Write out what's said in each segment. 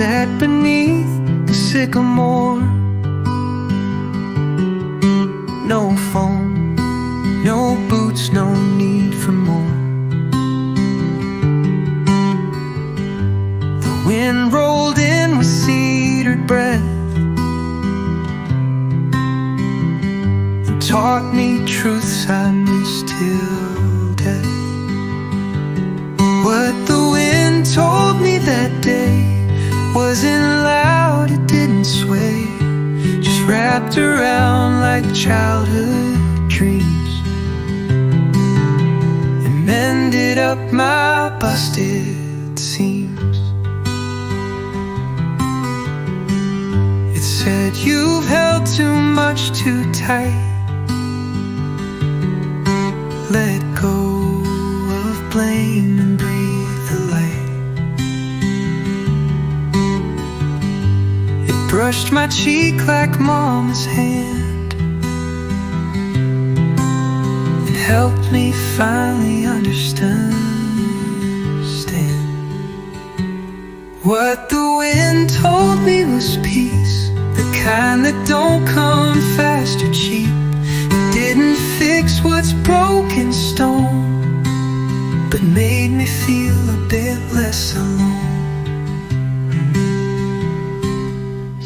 sat beneath the sycamore. No phone, no boots, no need for more. The wind rolled in with cedar breath and taught me truths I missed till death. What the wind told me that day wasn't loud, it didn't sway, just wrapped around like childhood dreams and mended up my busted seams. It said, you've held too much too tight, let go of blame and breathe the light. It brushed my cheek like mama's hand and helped me finally understand what the wind told me was peace, the kind that don't come fast or cheap. It didn't fix what's broken stone, but made me feel a bit less alone.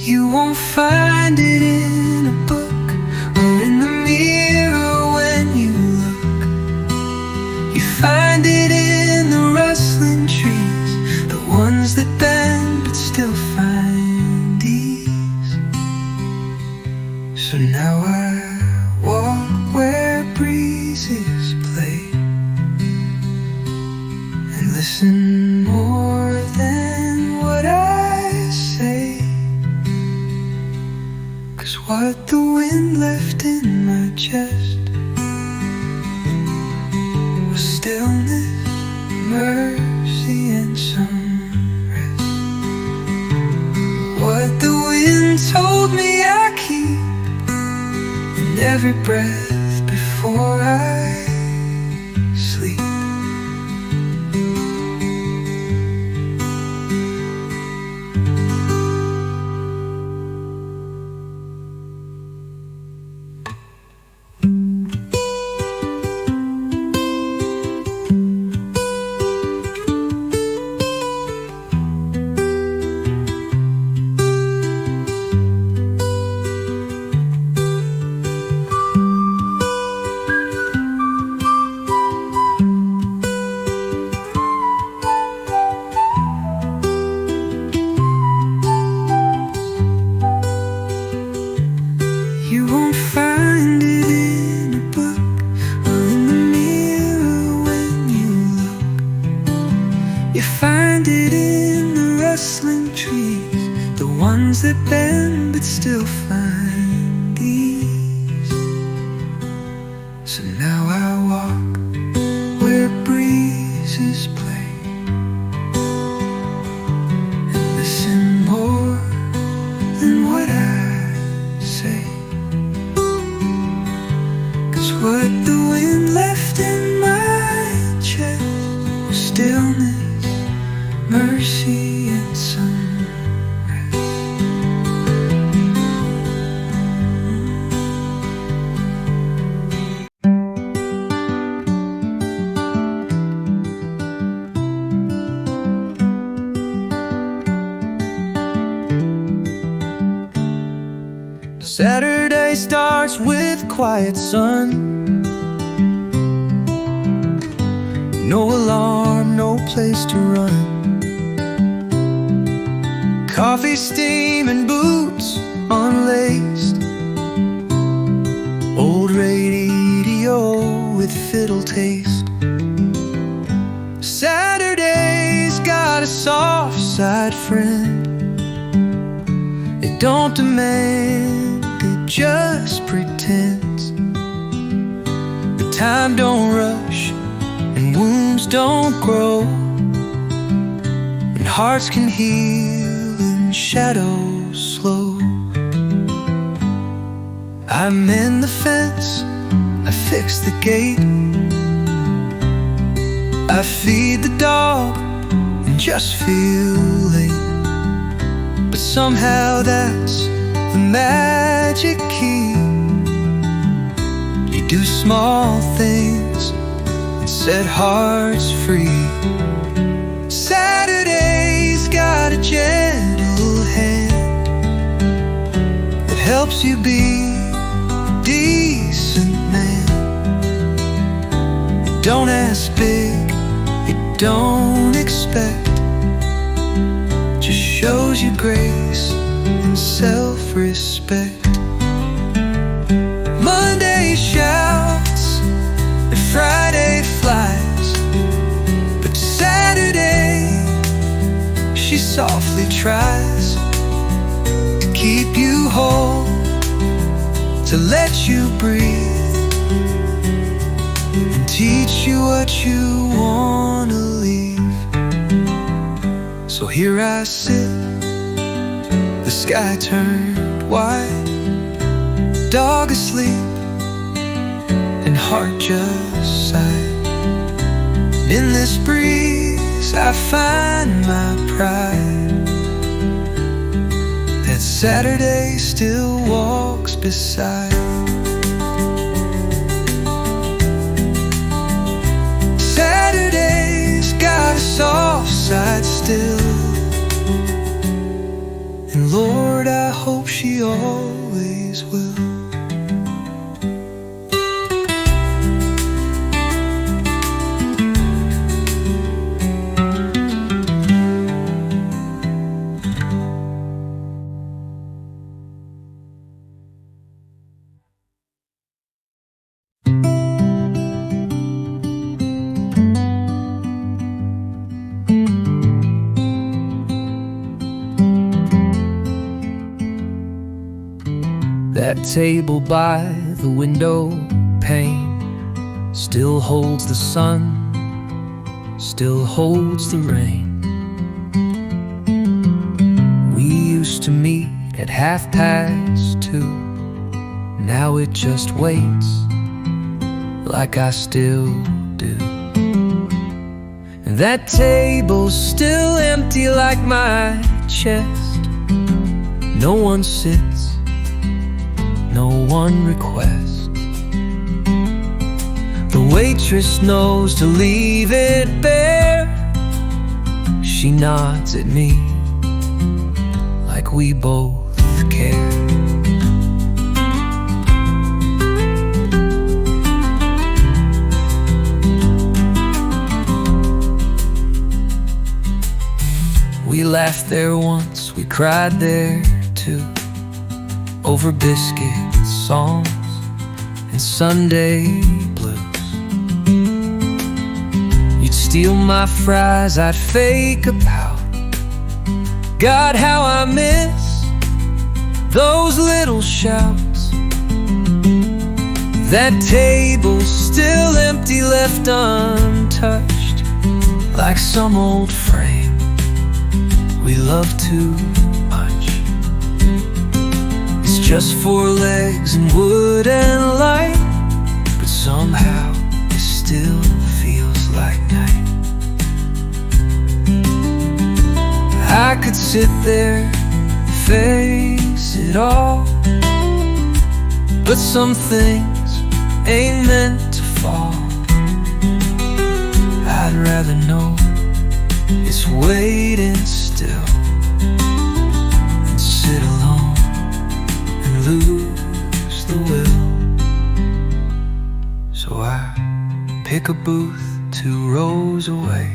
You won't find it in a book or in the mirror when you look. You find it in the rustling trees, the ones that bend but still find ease. So now I walk where breezes play and listen more than what I say. 'Cause what the wind left in my chest was stillness, mercy, and some rest. What the wind told me I keep in every breath before I sleep. You won't find it in a book or in the mirror when you look. You find it in the rustling trees, the ones that bend but still find ease. So now I walk where breezes play and listen more than what I say. What the wind left in my chest was stillness, mercy, and some rest. Saturday starts with quiet sun, no alarm, no place to run. Coffee steam and boots unlaced, old radio with fiddle taste. Saturday's got a soft side, friend. It don't demand, it just pretends. The time don't rush and wounds don't grow, and hearts can heal in shadows slow. I mend the fence, I fix the gate, I feed the dog and just feel late. somehow that's the magic key. You do small things and set hearts free. Saturday's got a gentle hand that helps you be a decent man. You don't ask big, you don't expect, just shows you grace and self-respect. Monday shouts and Friday flies, but Saturday she softly tries to keep you whole, to let you breathe, and teach you what you wanna leave. So here I sit, the sky turned white, dog asleep and heart just sighed. In this breeze I find my pride, that Saturday still walks beside. Saturday's got a soft side still, and Lord, I hope she always will. That table by the window pane still holds the sun, still holds the rain. We used to meet at 2:30. Now it just waits, like I still do. And that table's still empty like my chest. No one sits, no one requests. The waitress knows to leave it bare. She nods at me like we both care. We laughed there once, we cried there too, over biscuits, songs, and Sunday blues. You'd steal my fries, I'd fake a pout. God, how I miss those little shouts. That table's still empty, left untouched, like some old frame we love too much. It's just 4 legs and wood and light, but somehow it still feels like night. I could sit there, face it all, but some things ain't meant to fall. I'd rather know it's waiting still and sit alone and lose the will. So I pick a booth 2 rows away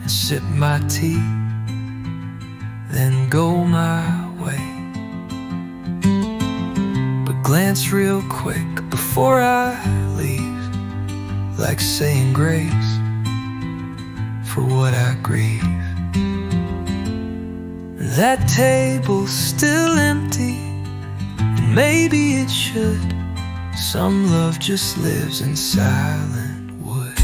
and sip my tea, then go my way. But glance real quick before I leave, like saying grace for what I grieve. That table's still empty, and maybe it should. Some love just lives in silent wood.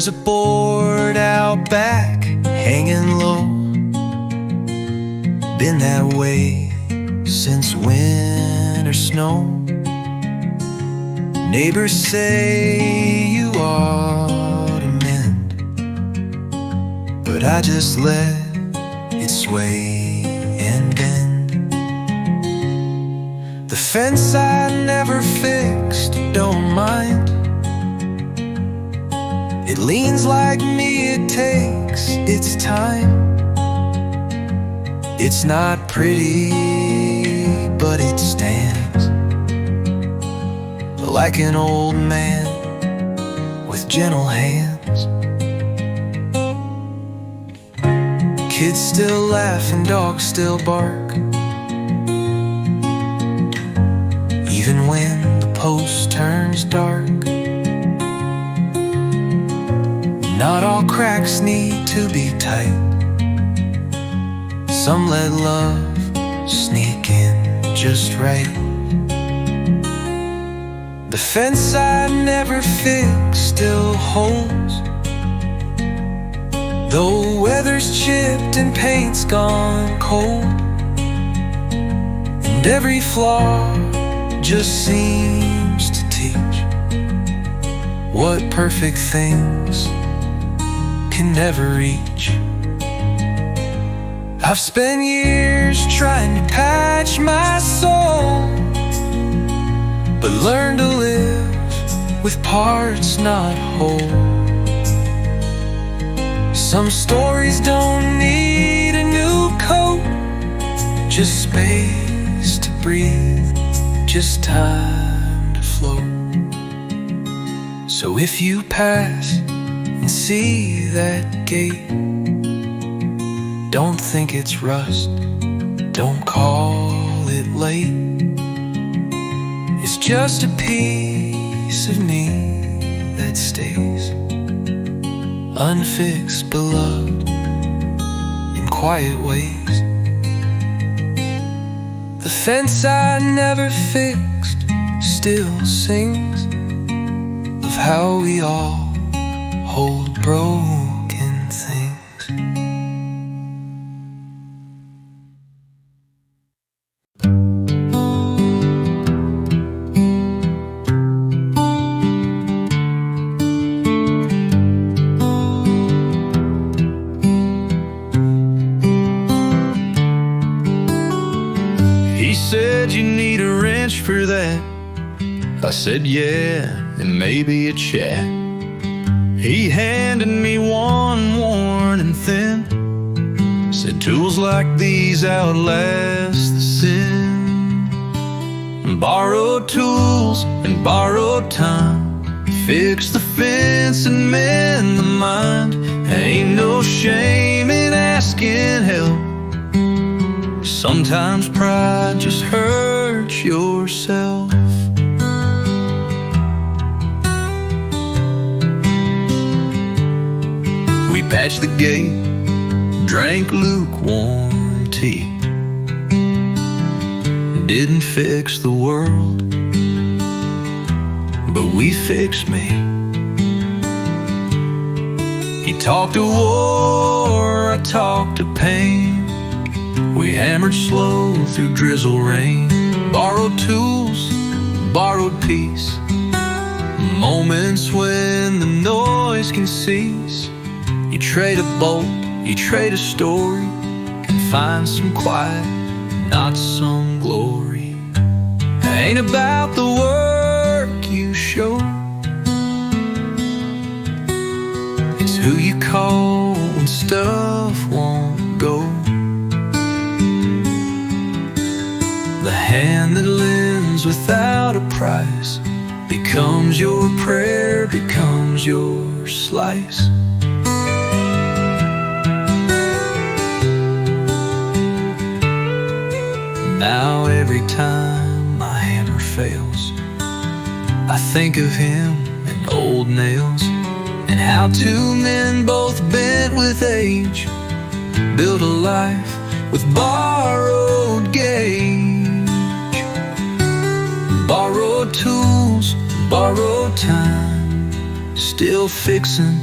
There's a board out back, hanging low. Been that way since winter snow. Neighbors say you ought to mend, but I just let it sway and bend. The fence I never fixed, don't mind. It leans like me, it takes its time. It's not pretty, but it stands like an old man with gentle hands. Kids still laugh and dogs still bark, even when the post turns dark. Not all cracks need to be tight. Some let love sneak in just right. The fence I never fixed still holds, though weather's chipped and paint's gone cold. And every flaw just seems to teach what perfect things can never reach. I've spent years trying to patch my soul, but learn to live with parts not whole. Some stories don't need a new coat, just space to breathe, just time to float. So if you pass and see that gate, don't think it's rust, don't call it late. It's just a piece of me that stays unfixed, beloved, in quiet ways. The fence I never fixed still sings of how we all hold broken things. He said you need a wrench for that. I said yeah, and maybe a chat. He handed me one worn and thin, said tools like these outlast the sin. Borrowed tools and borrowed time, fix the fence and mend the mind. Ain't no shame in asking help. Sometimes pride just hurts yourself. We patched the gate, drank lukewarm tea. Didn't fix the world, but we fixed me. He talked to war, I talked to pain. We hammered slow through drizzle rain. Borrowed tools, borrowed peace. Moments when the noise can cease. You trade a bolt, you trade a story, and find some quiet, not some glory. Ain't about the work you show, it's who you call when stuff won't go. The hand that lends without a price becomes your prayer, becomes your slice. Now every time my hammer fails, I think of him and old nails, and how two men both bent with age built a life with borrowed gauge. Borrowed tools, borrowed time, still fixing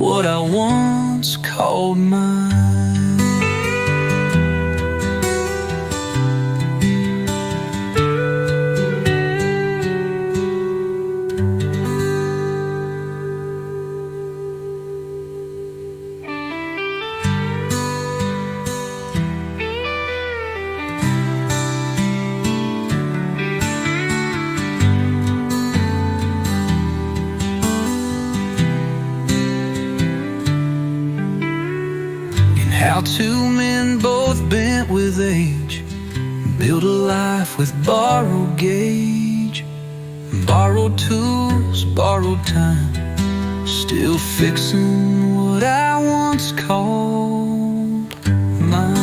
what I once called mine. How two men both bent with age build a life with borrowed gauge, borrowed tools, borrowed time, still fixing what I once called mine.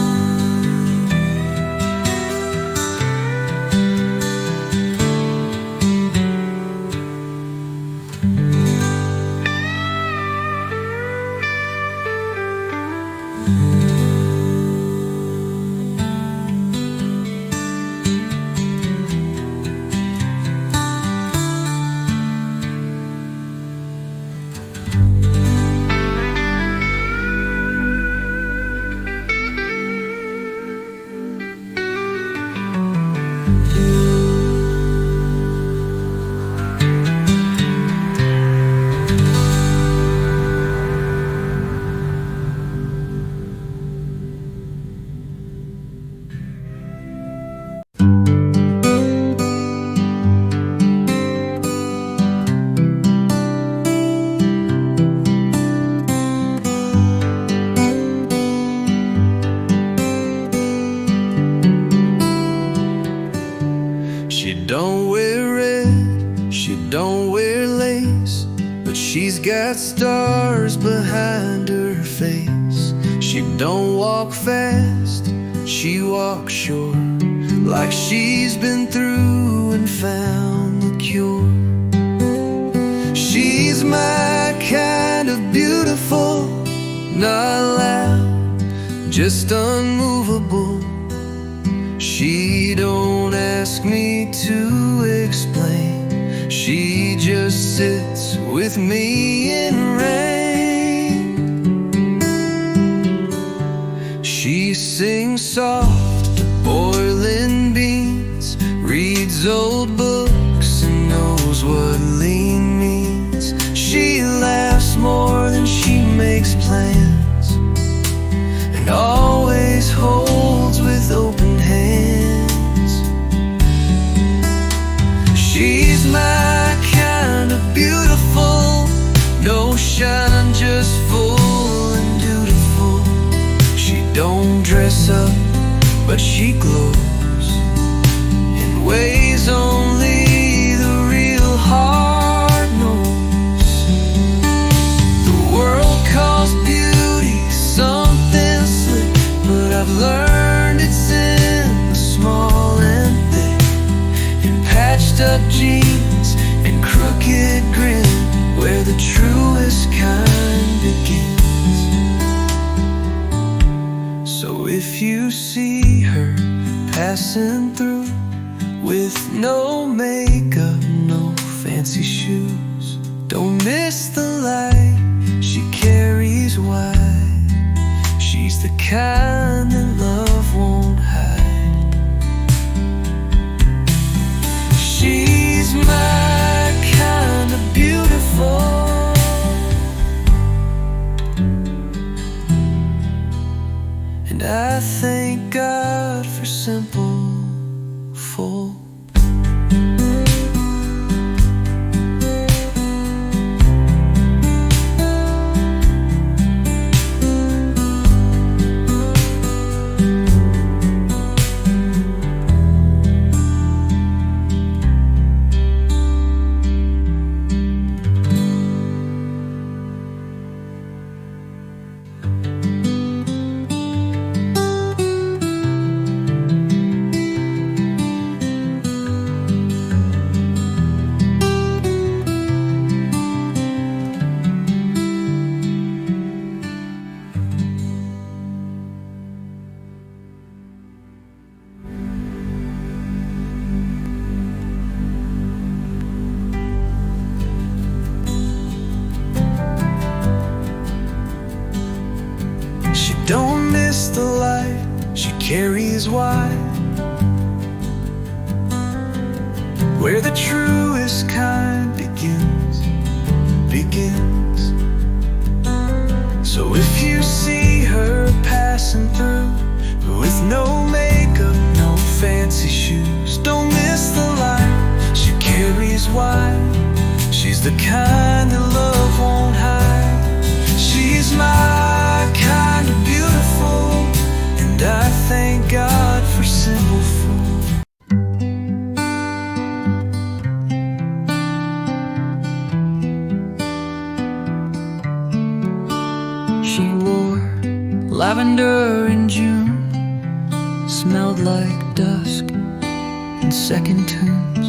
She don't wear red, she don't wear lace, but she's got stars behind her face. She don't walk fast, she walks short, like she's been through and found the cure. She's my kind of beautiful, not loud, just unmovable. She don't ask me to explain, she just sits with me in rain. She sings soft to boiling beans, reads old books and knows what lean means. She laughs more than she makes plans, and always holds with open hands. She's my kind of beautiful, no shine, just full and dutiful. She don't dress up, but she glows in ways only the real heart knows. The world calls beauty something slick, but I've learned it's in the small and thick, in patched up jeans and crooked grin, where the truest kind begins. So if you see her passing through with no makeup, no fancy shoes, don't miss the light she carries wide. She's the kind that love won't hide. She's my kind of beautiful, and I thank God for simple, full. carries wide, where the truest kind begins. So if you see her passing through with no makeup, no fancy shoes, don't miss the light she carries wide. She's the kind that love won't hide. She's my kind of beautiful, and I thank God for simple fools. She wore lavender in June, smelled like dusk and second tunes.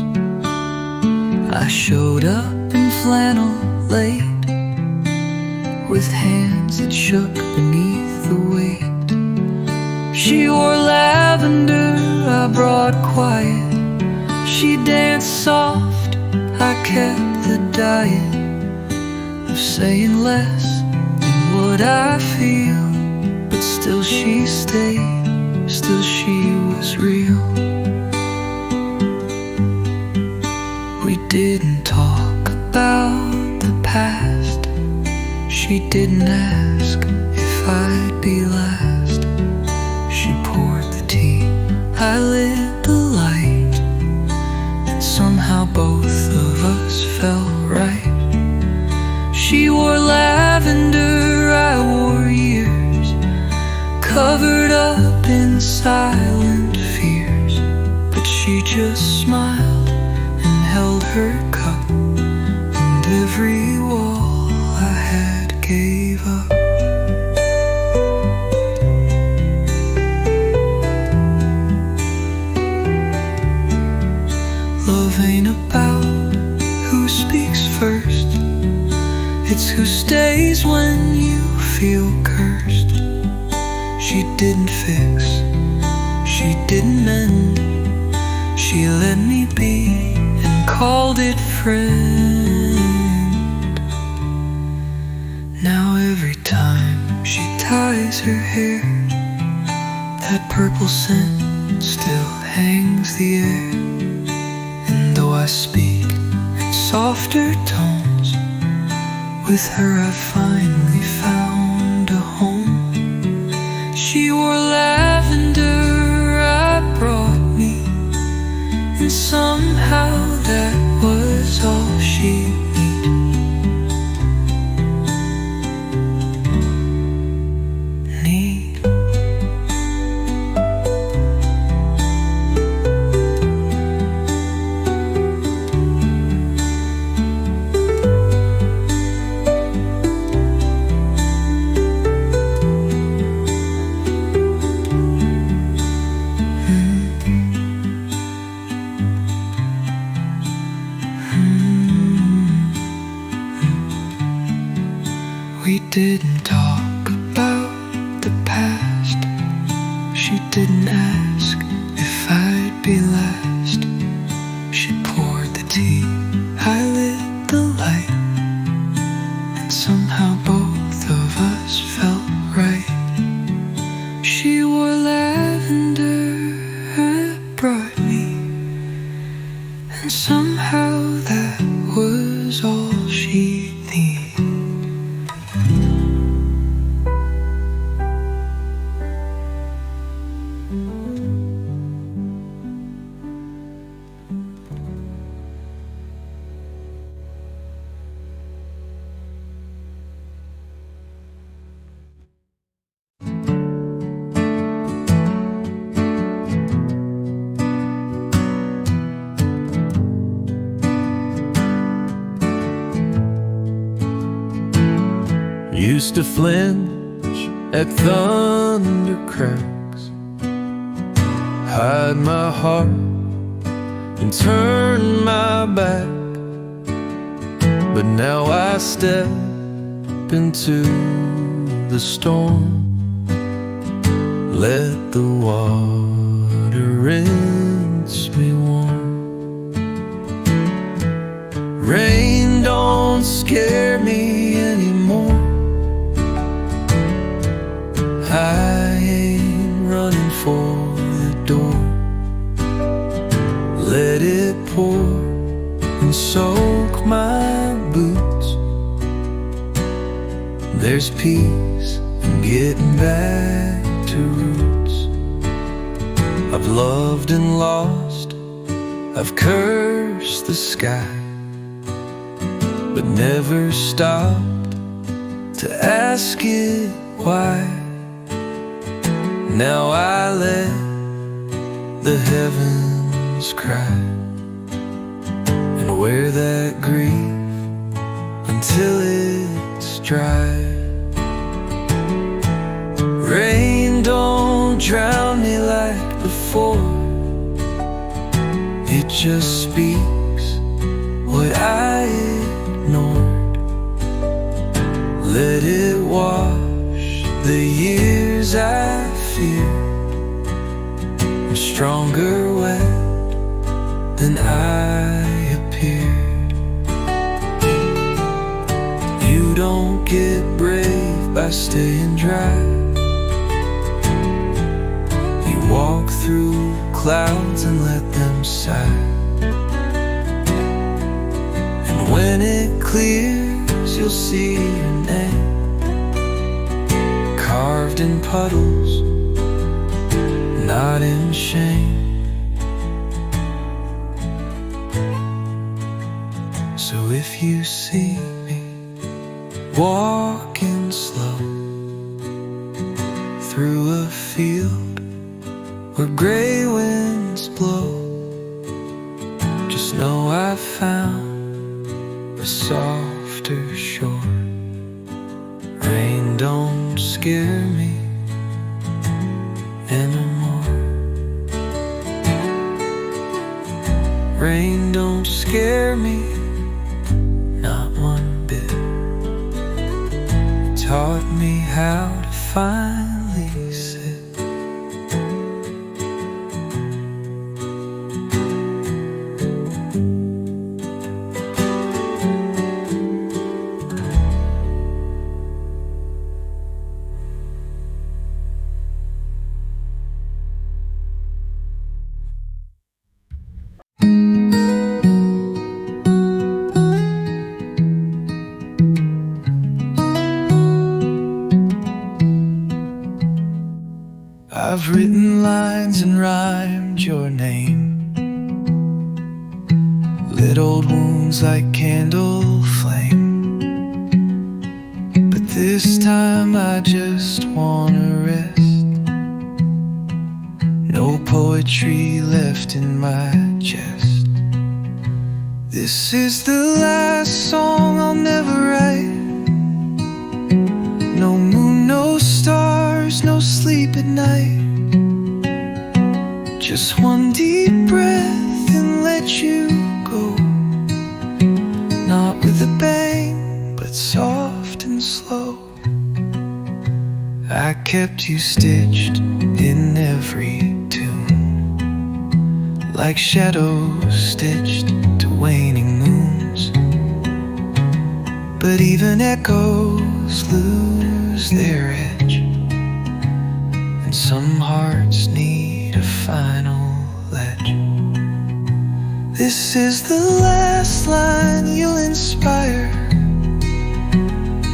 I showed up in flannel late, with hands that shook beneath the weight. She wore lavender, I brought quiet. She danced soft, I kept the diet of saying less than what I feel. But still she stayed, still she was real. We didn't talk about the past. She didn't ask if I'd be last. She poured the tea, I lit the light, and somehow both of us felt right. She wore lavender, I wore years, covered up in silent fears. But she just smiled and held her cup, and every wall I had gave up. Love ain't about who speaks first, it's who stays when you feel cursed. She didn't fix, she didn't mend, she let me be and called it friend. Now every time she ties her hair, that purple scent still hangs the air. And though I speak in softer tones, with her I finally found a home. She wore lavender, I brought me, and somehow that was all she need. We didn't talk about the past. She didn't ask if I'd be last. She poured the tea, I lit the light, and somehow both of us felt right. She wore lavender, it brought me, and somehow that was all she needed. Used to flinch at thunder cracks, hide my heart and turn my back. But now I step into the storm, let the water rinse me warm. Rain don't scare me anymore. I ain't running for peace and getting back to roots. I've loved and lost, I've cursed the sky, but never stopped to ask it why. Now I let the heavens cry and wear that grief until it's dry. Rain don't drown me like before, it just speaks what I ignored. Let it wash the years I feared. I'm stronger wet than I appeared. You don't get brave by staying dry. You walk through clouds and let them sigh. And when it clears, you'll see your name carved in puddles, not in shame. So if you see me walking slow through a field where gray winds blow, just know I found a softer shore. Rain don't scare me anymore. Rain don't scare me, not one bit. It taught me how to finally sit. I've written lines and rhymed your name, lit old wounds like candle flame. But this time I just wanna rest. No poetry left in my chest. This is the last song I'll never write. No moon, no stars, no sleep at night. Just one deep breath and let you go. Not with a bang, but soft and slow. I kept you stitched in every tune, like shadows stitched to waning moons. But even echoes lose their edge, and some hearts need a final ledge. This is the last line you'll inspire.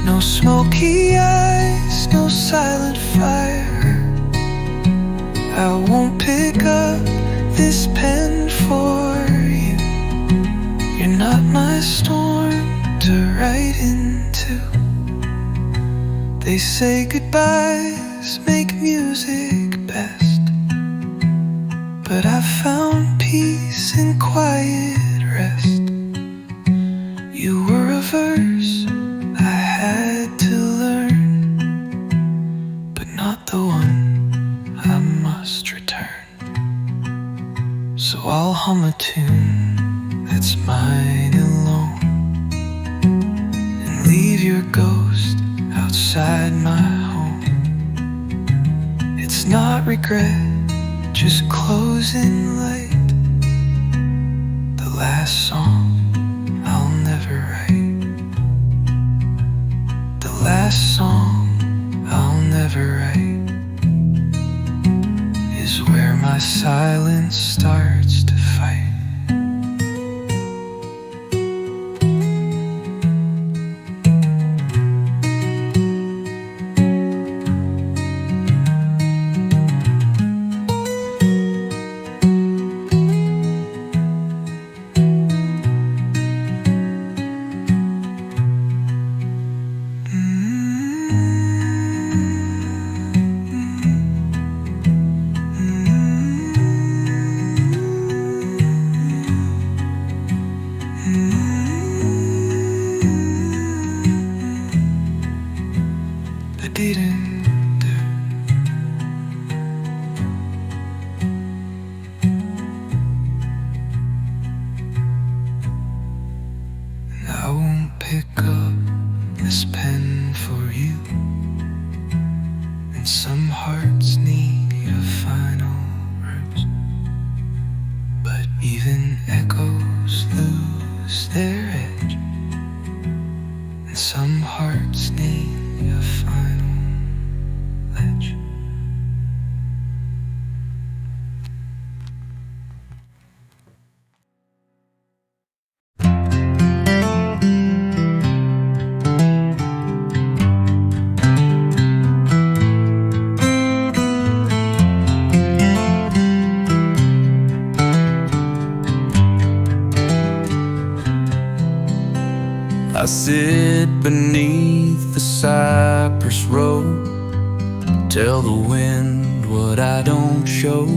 No smoky eyes, no silent fire. I won't pick up this pen for you. You're not my storm to write into. They say goodbyes make music best, but I found peace in quiet rest. You were a verse I had to learn, but not the one I must return. So I'll hum a tune that's mine alone, and leave your ghost outside my home. It's not regret, just closing late. The last song I'll never write. The last song I'll never write is where my silence starts to fight. I didn't do. And I won't pick up this pen for you. And some hearts need your final words, but even echoes lose their edge. And some hearts need your final ledge. I sit beneath the cypress road, tell the wind what I don't show.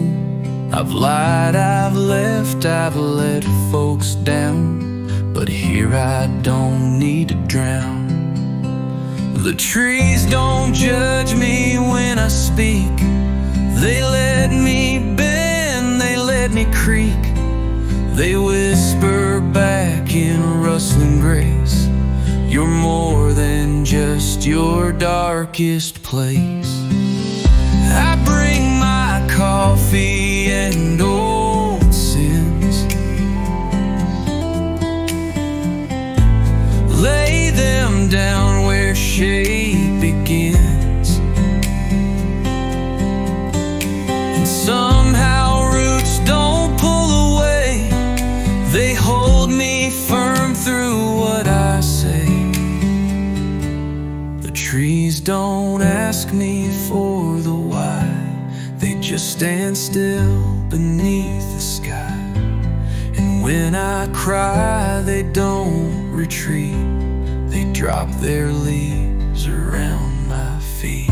I've lied, I've left, I've let folks down, but here I don't need to drown. The trees don't judge me when I speak. They let me bend, they let me creak. They whisper back in rustling grace, you're more than just your darkest place. I bring my coffee and old sins, lay them down where shade begins, and somehow roots don't pull away. They hold me firm through what I say. The trees don't ask me for the why, they just stand still beneath the sky. And when I cry, they don't retreat, they drop their leaves around my feet.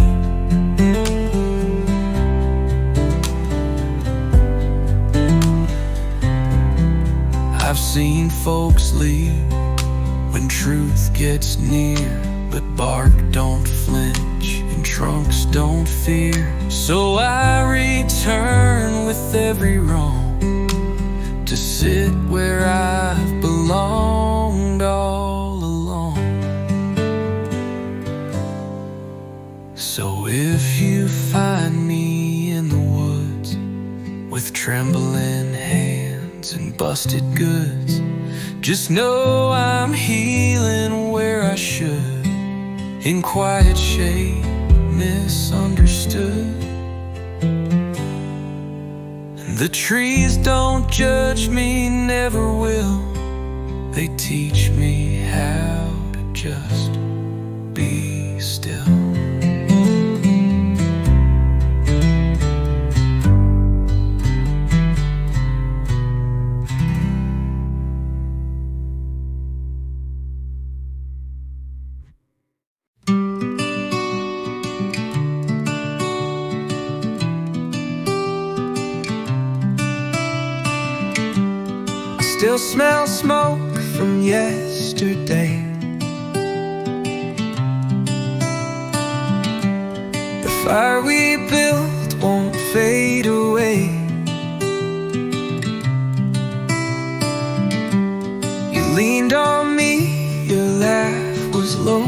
I've seen folks leave when truth gets near, but bark don't flinch and trunks don't fear. So I return with every wrong to sit where I've belonged all along. So if you find me in the woods with trembling hands and busted goods, just know I'm healing where I should, in quiet shade, misunderstood. And the trees don't judge me, never will. They teach me how to just be still. Still smell smoke from yesterday. The fire we built won't fade away. You leaned on me, your laugh was low.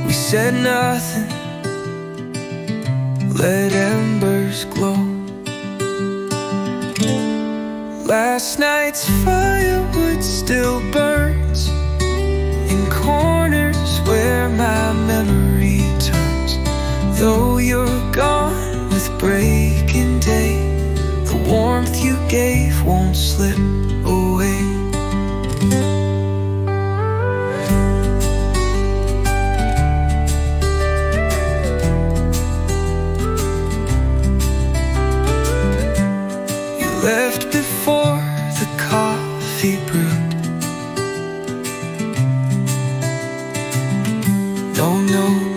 We said nothing, let embers glow. Last night's firewood still burns in corners where my memory turns. Though you're gone with breaking day, the warmth you gave won't slip away. You left before the coffee brewed.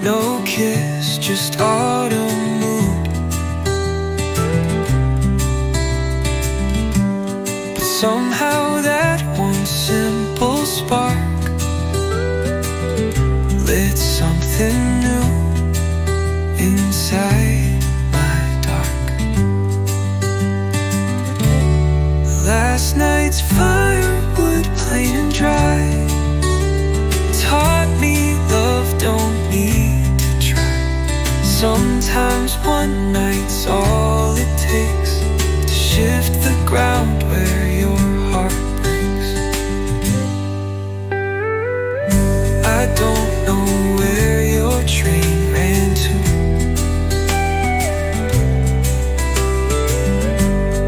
No kiss, just autumn mood. But somehow that one simple spark something new inside my dark. Last night's firewood, plain and dry, taught me love don't need to try. Sometimes one night's all it takes to shift the ground where your heart breaks. I don't know where your train ran to,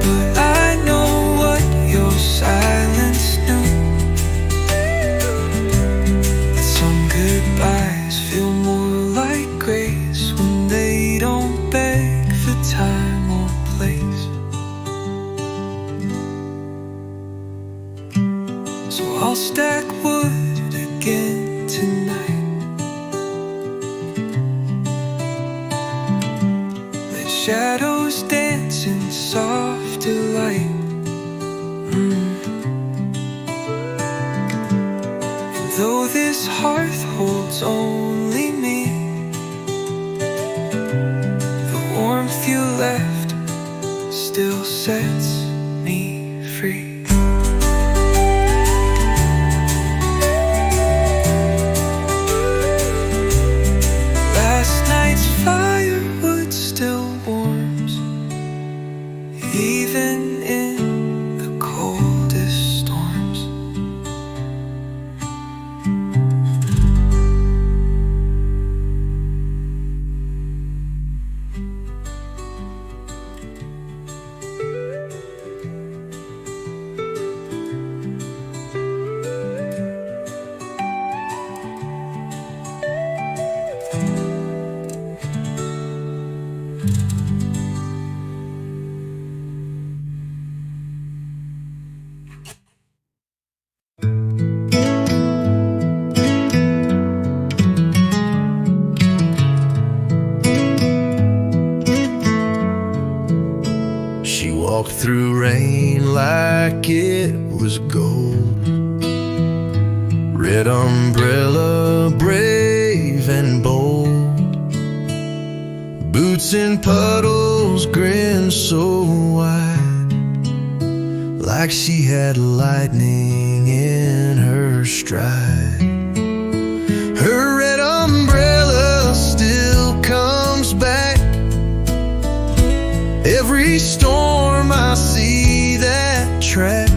but I know what your silence knew. Some goodbyes feel more like grace when they don't beg for time or place. So I'll stack wood again tonight, let shadows dance in soft delight. And though this hearth holds only me, the warmth you left still sets me free. Last night's firewood still warms, even in the coldest storms. She walked through rain like it was gold, red umbrella, brave and bold, boots in puddles, grin so wide, like she had lightning in her stride. Her red umbrella still comes back every storm. I see that track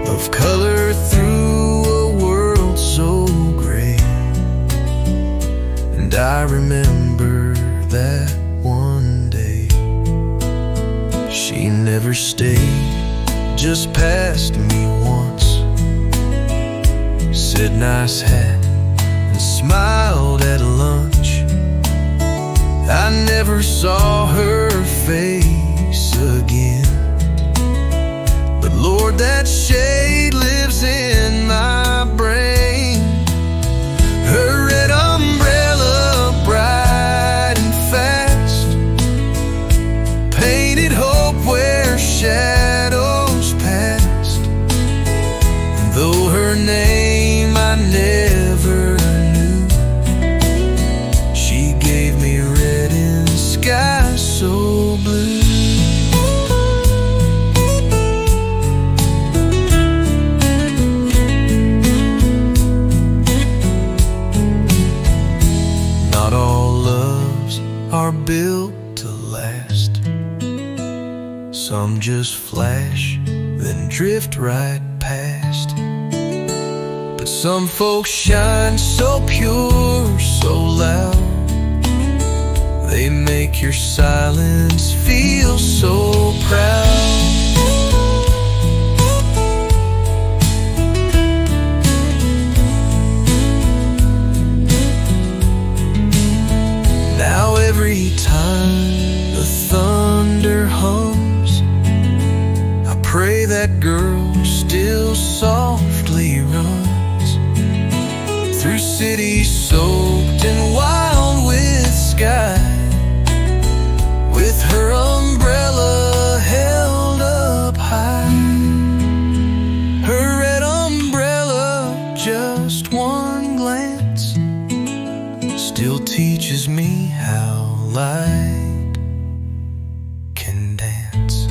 of color through a world so gray, and I remember that one day she never stayed, just passed me once, said nice hat and smiled at lunch. I never saw her face again, but Lord, that shade lives in my brain. Her red umbrella, bright and fast, painted hope where shadows passed. And though her name I never knew, she gave me red in sky so blue. Not all loves are built to last. Some just flash, then drift right past. But some folks shine so pure, so loud, they make your silence feel so proud. Now every time the thunder hums, I pray that girl still softly runs through cities soaked and wild with sky, with her umbrella held up high. Her red umbrella, just one glance, still teaches me how light can dance.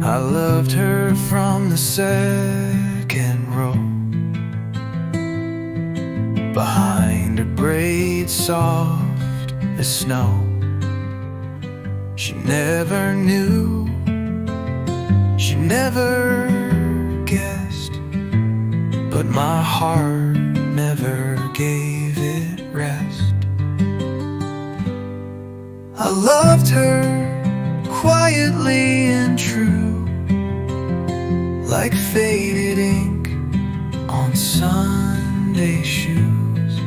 I loved her from the second row, behind her braids soft as snow. She never knew, she never guessed, but my heart never gave it rest. I loved her quietly and true, like faded ink on Sunday shoes.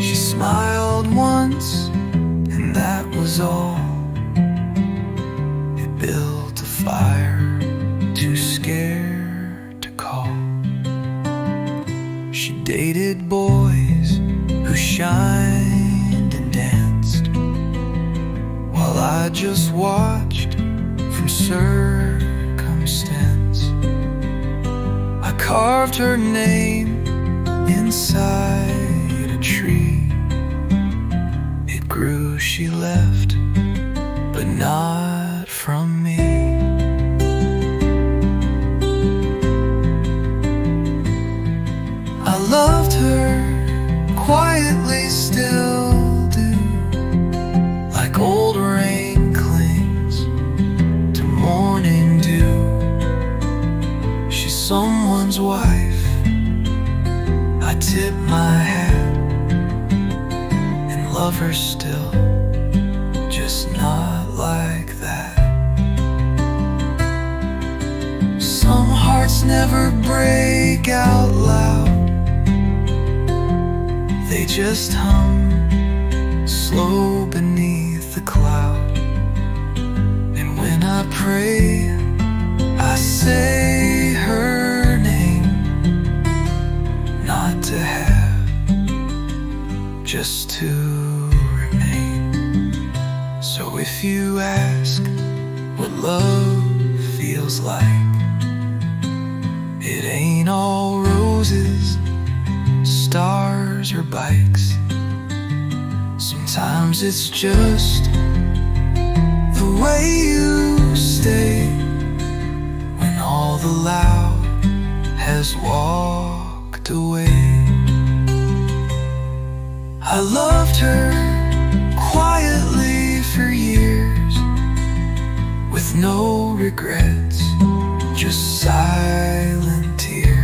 She smiled once, and that was all. It built a fire, too scared to call. She dated boys who shined and danced, while I just watched from circumstance. I carved her name inside a tree. It grew, she left, but not from me. I loved her quietly, still do, like old rain clings to morning dew. She's someone's wife, I tip my hat and love her still, just not like that. Some hearts never break out loud, they just hum slow beneath the cloud. And when I pray, I say her name, not to have, just to remain. So if you ask what love feels like, it ain't all roses, stars or bikes. Sometimes it's just the way you stay when all the loud has walked away. I loved her quietly for years, with no regrets, just silent tears.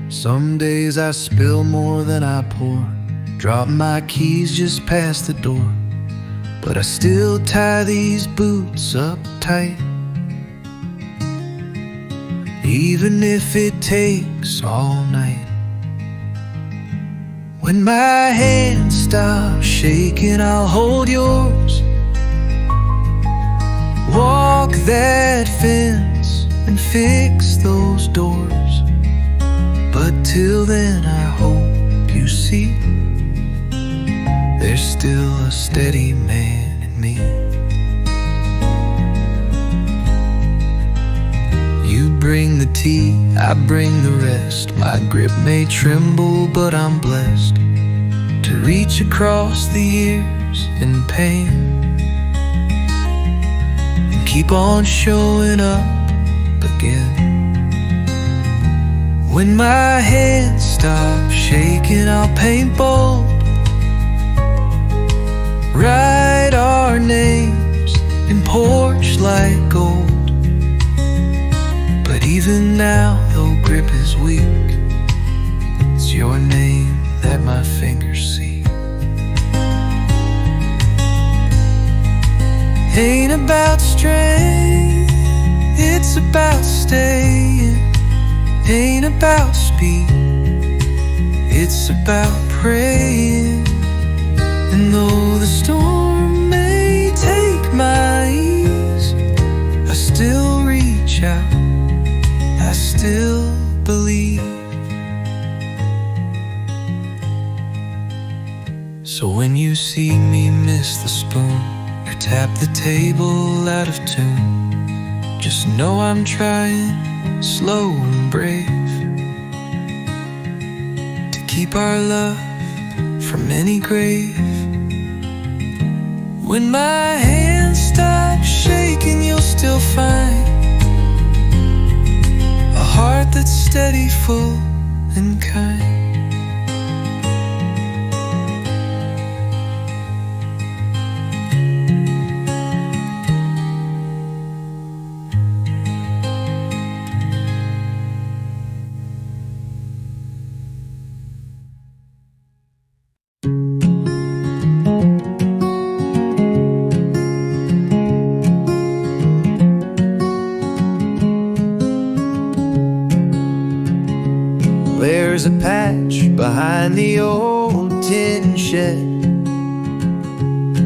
Some days I spill more than I pour, drop my keys just past the door, but I still tie these boots up tight. Even if it takes all night. When my hands stop shaking, I'll hold yours. Walk that fence and fix those doors. But till then I hope you see there's still a steady man in me. You bring the tea, I bring the rest. My grip may tremble, but I'm blessed to reach across the years in pain and keep on showing up again. When my hands stop shaking, I'll paint bold, write our names in porch like gold. But even now, though grip is weak, it's your name that my fingers see. Ain't about strength, it's about staying. Ain't about speed, it's about praying. And though the storm may take my ease, I still reach out, I still believe. So when you see me miss the spoon or tap the table out of tune, just know I'm trying, slow and brave, to keep our love from any grave. When my hands stop shaking, you'll still find a heart that's steady, full and kind. There's a patch behind the old tin shed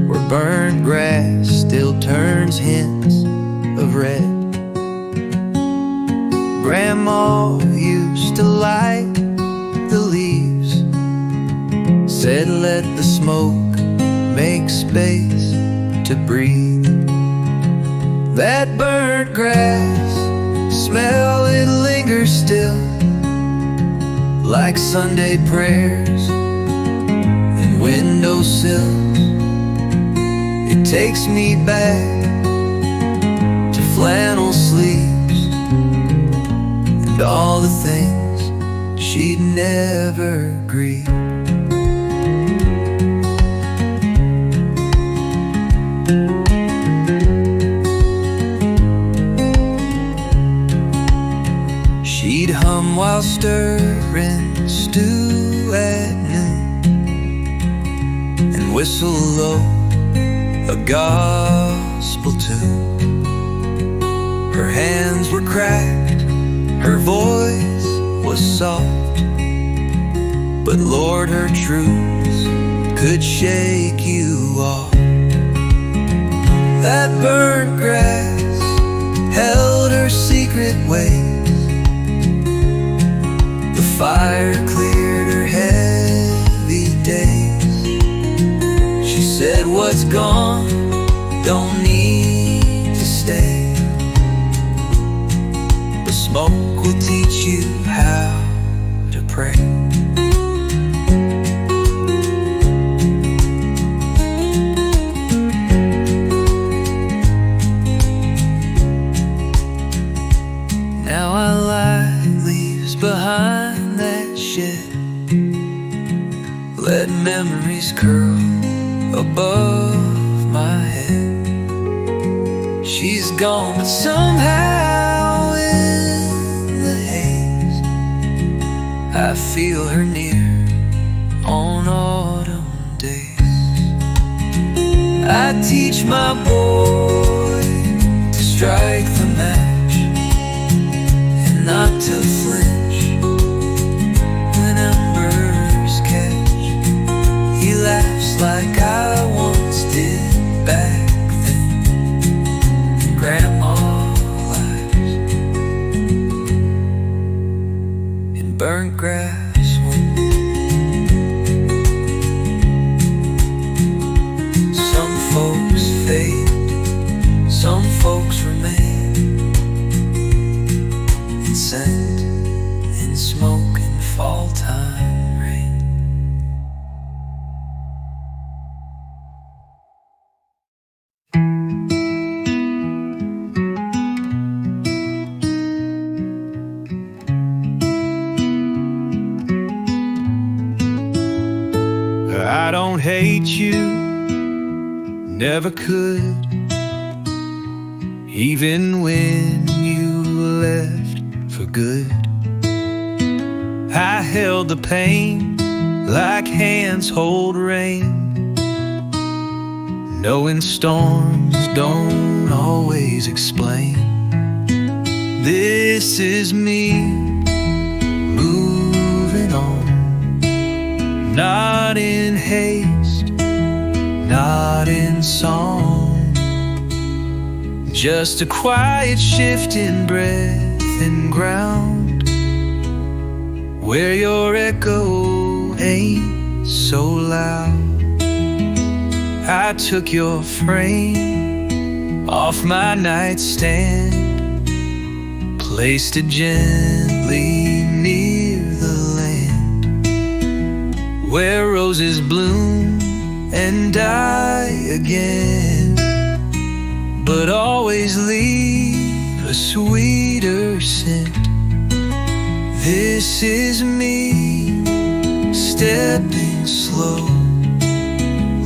where burnt grass still turns hints of red. Grandma used to light the leaves, said let the smoke make space to breathe. That burnt grass smell, it lingers still, like Sunday prayers and windowsills. It takes me back to flannel sleeves and all the things she'd never grieve. She'd hum while stirring stew at noon and whistle low a gospel tune. Her hands were cracked, her voice was soft, but Lord, her truths could shake you off. That burnt grass held her secret ways. The fire cleared her heavy days. She said, what's gone don't need to stay. The smoke will teach you how to pray. Now I lie leaves behind that shed, let memories curl above my head. She's gone, but somehow in the haze I feel her near on autumn days. I teach my boy to strike the match and not to flinch when embers catch. He laughs like I once did back then. Grandma lies in burnt grass wind. Some folks fade, some folks remain. scent in smoke and fall time rain. I don't hate you, never could. Even when you left for good, I held the pain like hands hold rain, knowing storms don't always explain. This is me moving on, not in haste, not in song, just a quiet shift in breath and ground, where your echo ain't so loud. I took your frame off my nightstand, placed it gently near the land, where roses bloom and die again, but always leave a sweeter scent. This is me stepping slow,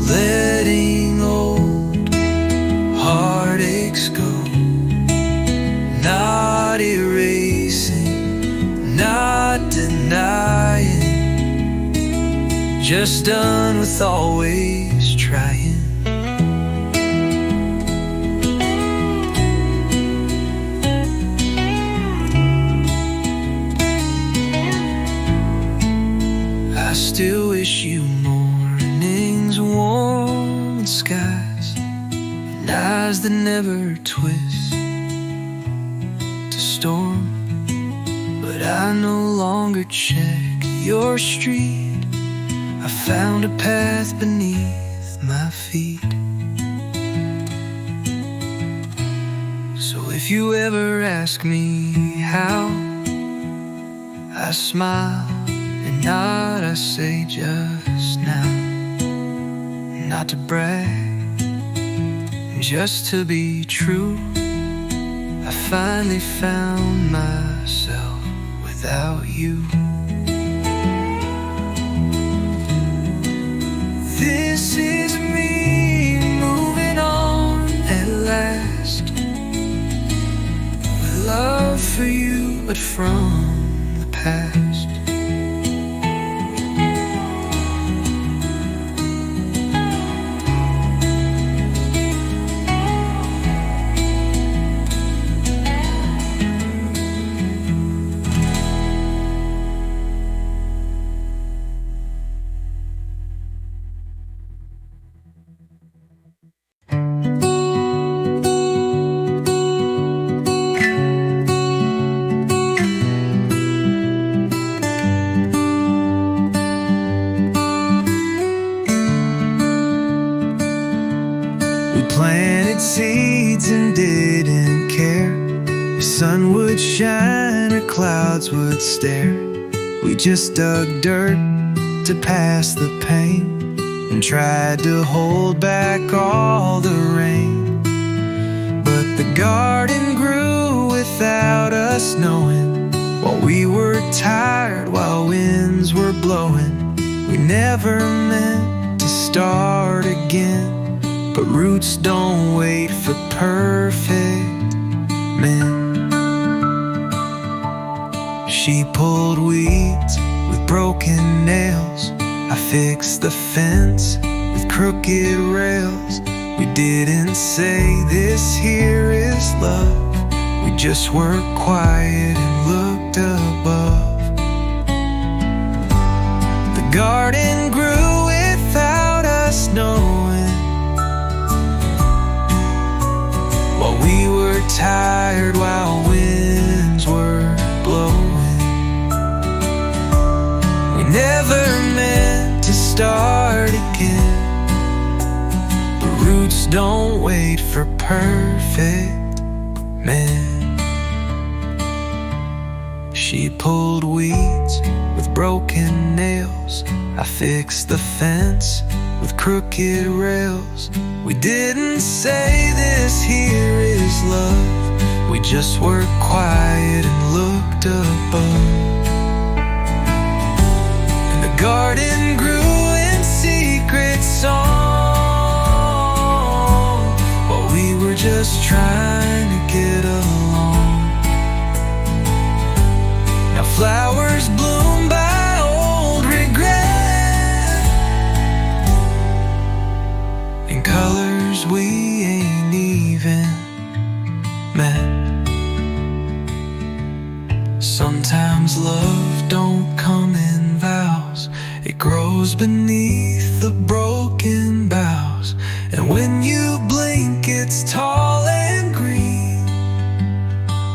letting old heartaches go, not erasing, not denying, just done with always trying. I still wish you mornings warm and skies, and eyes that never twist to storm. But I no longer check your street, I found a path beneath my feet. So if you ever ask me how, I smile and nod, I say just now, not to brag, just to be true. I finally found myself without you. This is me moving on at last, with love for you but from the past. We planted seeds and didn't care if sun would shine or clouds would stare. We just dug dirt to pass the pain and tried to hold back all the rain. But the garden grew without us knowing, while we were tired, while winds were blowing. We never meant to start again, but roots don't wait for perfect men. She pulled weeds with broken nails, I fixed the fence with crooked rails. We didn't say this here is love, we just worked quiet and looked above. The garden grew without us knowing, while we were tired, while winds were blowing. We never meant to start again, but roots don't wait for perfect men. She pulled weeds with broken nails. I fixed the fence with crooked rails. We didn't say this here is love. We just worked quiet and looked above. And the garden grew in secret song, while we were just trying to get along. Now flowers bloom by old regret, in colors we ain't even met. Sometimes love don't come in vows. It grows beneath the broken boughs. And when you blink, it's tall and green,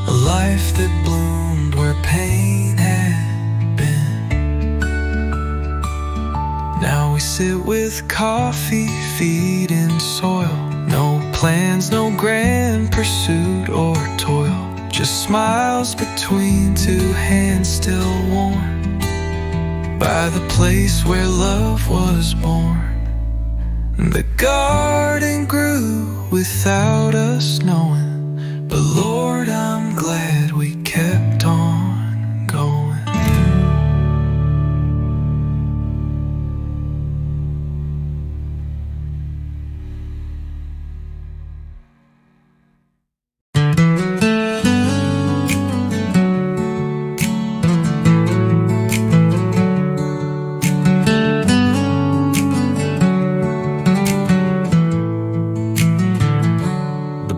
a life that bloomed where pain had been. Now we sit with coffee, feet in soil. No plans, no grand pursuit or toil. Just smiles between two hands still warm by the place where love was born. The garden grew without us knowing, but Lord, I'm glad we kept on going.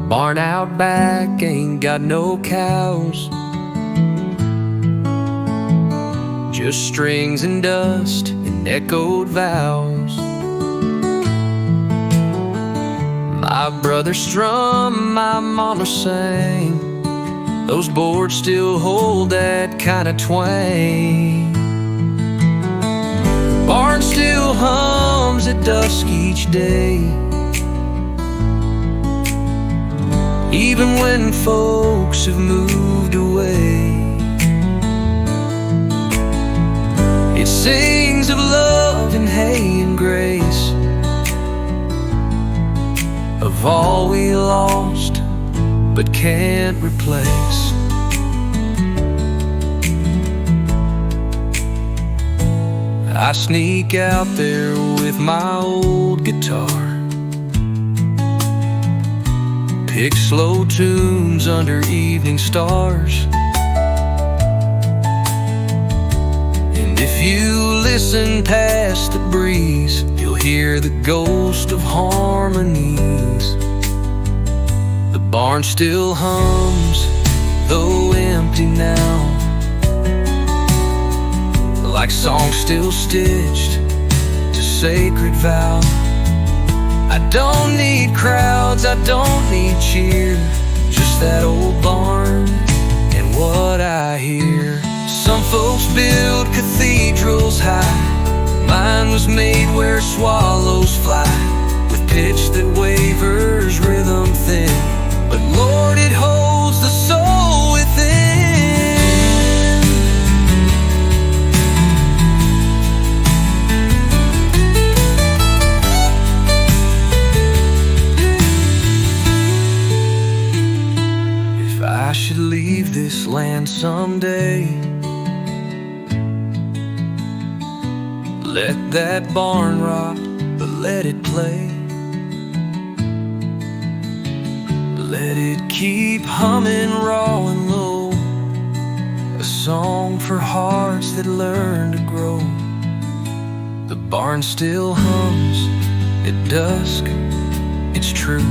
Barn out back ain't got no cows, just strings and dust and echoed vows. My brother strummed, my mama sang. Those boards still hold that kind of twang. Barn still hums at dusk each day, even when folks have moved away. It sings of love and hay and grace, of all we lost but can't replace. I sneak out there with my old guitar, pick slow tunes under evening stars. And if you listen past the breeze, you'll hear the ghost of harmonies. The barn still hums, though empty now, like songs still stitched to sacred vow. I don't need crowds, I don't need cheer, just that old barn and what I hear. Some folks build cathedrals high, mine was made where swallows fly, with pitch that wavers, rhythm thin, but Lord, it holds the soul within. I should leave this land someday, let that barn rot, but let it play. Let it keep humming raw and low, a song for hearts that learn to grow. The barn still hums at dusk, it's true.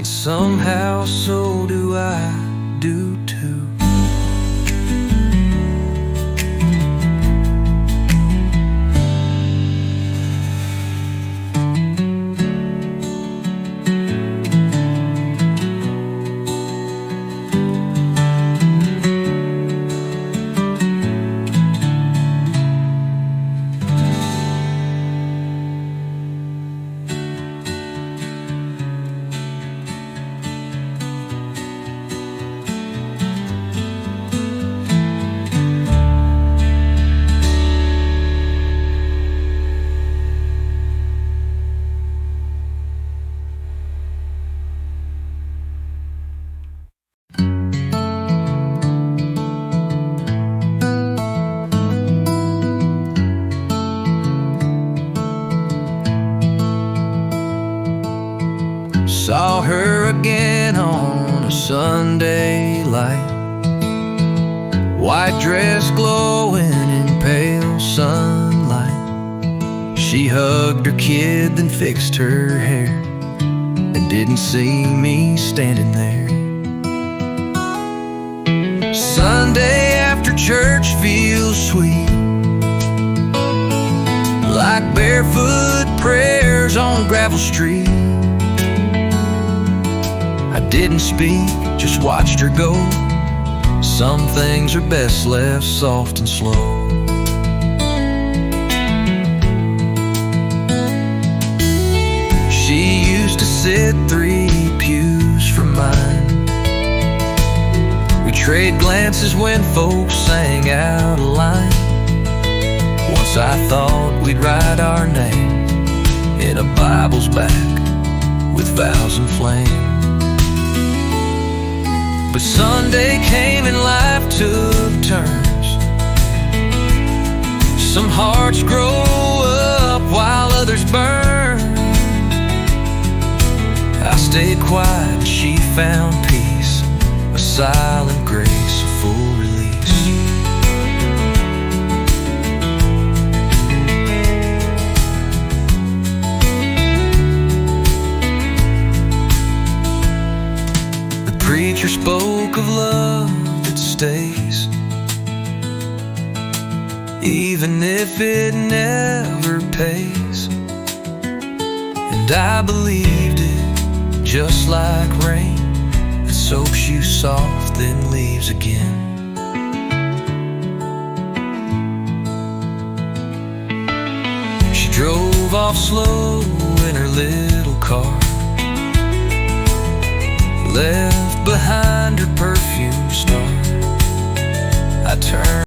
Somehow so do I do too. Sunday light, white dress glowing in pale sunlight. She hugged her kid, then fixed her hair, and didn't see me standing there. Sunday after church feels sweet, like barefoot prayers on gravel street. I didn't speak, just watched her go. Some things are best left soft and slow. She used to sit 3 pews from mine. We trade glances when folks sang out a line. Once I thought we'd write our name in a Bible's back with vows and flame. But Sunday came and life took turns. Some hearts grow up while others burn. I stayed quiet and she found peace, a silent grace, a full release. The preacher spoke of love that stays, even if it never pays. And I believed it, just like rain that soaks you soft then leaves again. She drove off slow in her little car, left behind her perfume star. I turned